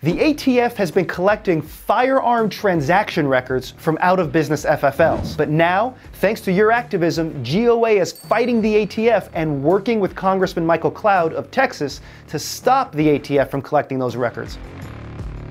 The ATF has been collecting firearm transaction records from out-of-business FFLs. But now, thanks to your activism, GOA is fighting the ATF and working with Congressman Michael Cloud of Texas to stop the ATF from collecting those records.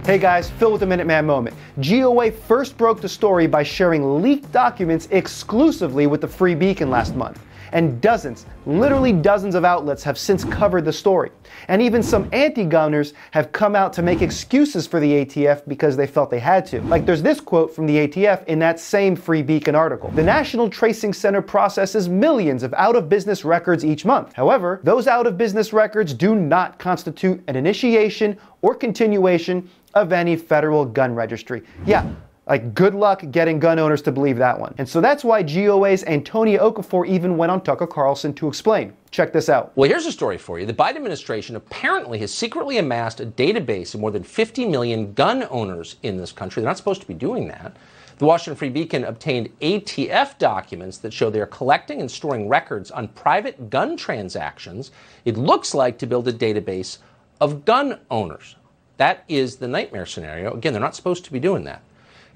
Hey guys, Phil with the Minuteman Moment. GOA first broke the story by sharing leaked documents exclusively with the Free Beacon last month. And dozens, literally dozens of outlets have since covered the story. And even some anti-gunners have come out to make excuses for the ATF because they felt they had to. Like there's this quote from the ATF in that same Free Beacon article. The National Tracing Center processes millions of out-of-business records each month. However, those out-of-business records do not constitute an initiation or continuation of any federal gun registry. Yeah. Like, good luck getting gun owners to believe that one. And so that's why GOA's Antonia Okafor even went on Tucker Carlson to explain. Check this out. Well, here's a story for you. The Biden administration apparently has secretly amassed a database of more than 50 million gun owners in this country. They're not supposed to be doing that. The Washington Free Beacon obtained ATF documents that show they're collecting and storing records on private gun transactions, it looks like, to build a database of gun owners. That is the nightmare scenario. Again, they're not supposed to be doing that.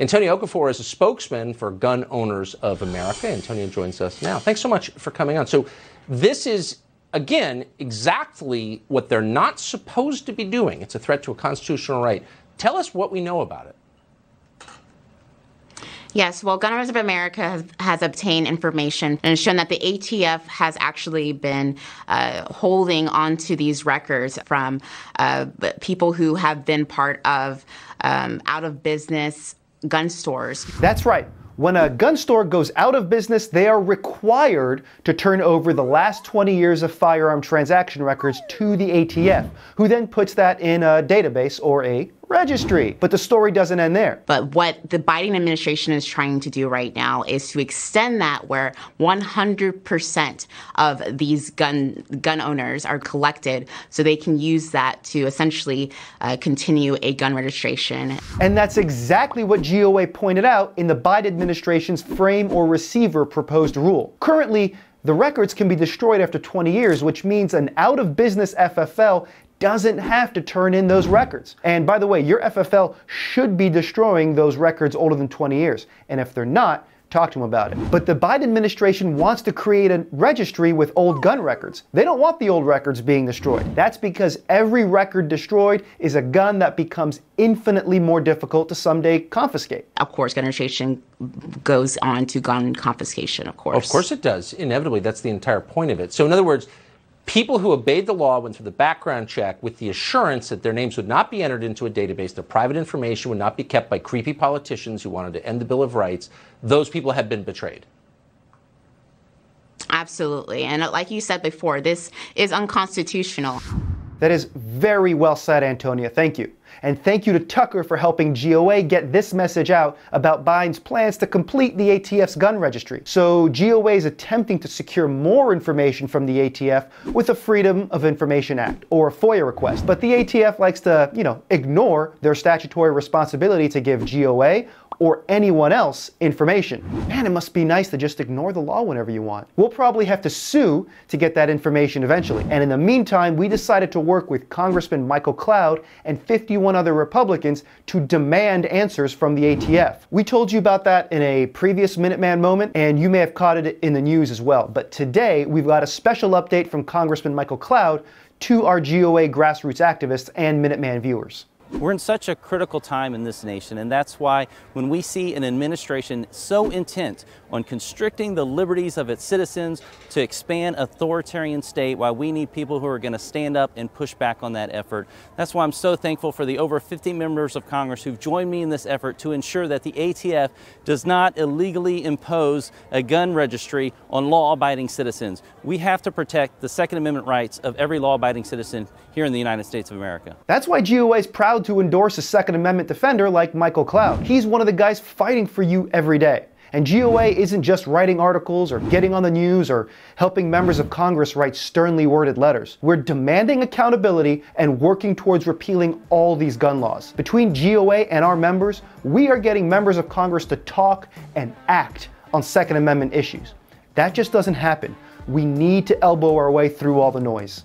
Antonia Okafor is a spokesman for Gun Owners of America. Antonia joins us now. Thanks so much for coming on. So this is, again, exactly what they're not supposed to be doing. It's a threat to a constitutional right. Tell us what we know about it. Yes, well, Gun Owners of America has obtained information and shown that the ATF has actually been holding onto these records from people who have been part of out-of-business gun stores. That's right. When a gun store goes out of business, they are required to turn over the last 20 years of firearm transaction records to the ATF, who then puts that in a database or a registry. But the story doesn't end there. But what the Biden administration is trying to do right now is to extend that where 100% of these gun owners are collected so they can use that to essentially continue a gun registration. And that's exactly what GOA pointed out in the Biden administration's frame or receiver proposed rule. Currently, the records can be destroyed after 20 years, which means an out-of-business FFL doesn't have to turn in those records. And by the way, your FFL should be destroying those records older than 20 years. And if they're not, talk to them about it. But the Biden administration wants to create a registry with old gun records. They don't want the old records being destroyed. That's because every record destroyed is a gun that becomes infinitely more difficult to someday confiscate. Of course, gun registration goes on to gun confiscation, of course. Of course it does. Inevitably, that's the entire point of it. So in other words, people who obeyed the law went through the background check with the assurance that their names would not be entered into a database, their private information would not be kept by creepy politicians who wanted to end the Bill of Rights. Those people have been betrayed. Absolutely. And like you said before, this is unconstitutional. That is very well said, Antonia. Thank you. And thank you to Tucker for helping GOA get this message out about Biden's plans to complete the ATF's gun registry. So GOA is attempting to secure more information from the ATF with a Freedom of Information Act or a FOIA request. But the ATF likes to, ignore their statutory responsibility to give GOA or anyone else information. Man, it must be nice to just ignore the law whenever you want. We'll probably have to sue to get that information eventually. And in the meantime, we decided to work with Congressman Michael Cloud and 51 other Republicans to demand answers from the ATF. We told you about that in a previous Minuteman Moment, and you may have caught it in the news as well. But today, we've got a special update from Congressman Michael Cloud to our GOA grassroots activists and Minuteman viewers. We're in such a critical time in this nation, and that's why when we see an administration so intent on constricting the liberties of its citizens to expand authoritarian state, why we need people who are going to stand up and push back on that effort. That's why I'm so thankful for the over 50 members of Congress who've joined me in this effort to ensure that the ATF does not illegally impose a gun registry on law-abiding citizens. We have to protect the Second Amendment rights of every law-abiding citizen here in the United States of America. That's why GOA is proud to endorse a Second Amendment defender like Michael Cloud. He's one of the guys fighting for you every day. And GOA isn't just writing articles or getting on the news or helping members of Congress write sternly worded letters. We're demanding accountability and working towards repealing all these gun laws. Between GOA and our members, we are getting members of Congress to talk and act on Second Amendment issues. That just doesn't happen. We need to elbow our way through all the noise.